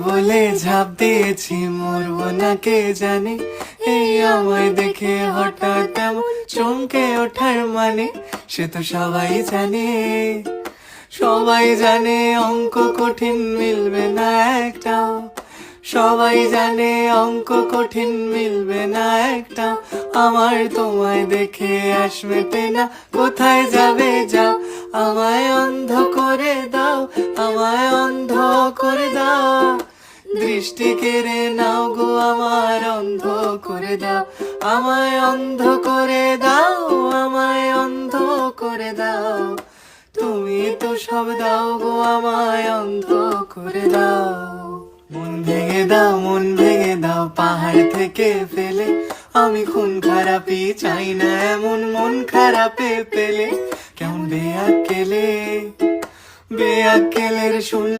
বলে ঝাঁপ দিয়েছি, মরবো না কে জানে। এই আমায় দেখে হঠাৎ এমন চমকে ওঠার মানে, সে তো সবাই জানে। সবাই জানে অঙ্ক কঠিন মিলবে না একটাও, সবাই জানে অঙ্ক কঠিন মিলবে না একটাও। আমার তোমায় দেখে আস মেটে না, কোথায় যাবে যাও। আমায় অন্ধ করে দাও, আমায় অন্ধ করে দাও। দৃষ্টি কেড়ে নাও গো আমার, অন্ধ করে দাও। আমায় অন্ধ করে দাও, আমায় অন্ধ করে দাও। তুমি তো সব দাও গো, আমায় অন্ধ করে দাও। মন ভেঙে দাও, মন ভেঙে দাও পাহাড় থেকে ফেলে। আমি খুন খারাপি চাই না এমন মন খারাপে পেলে। কেমন বেয়াক্কেলে, বেয়াক্কেলের শুন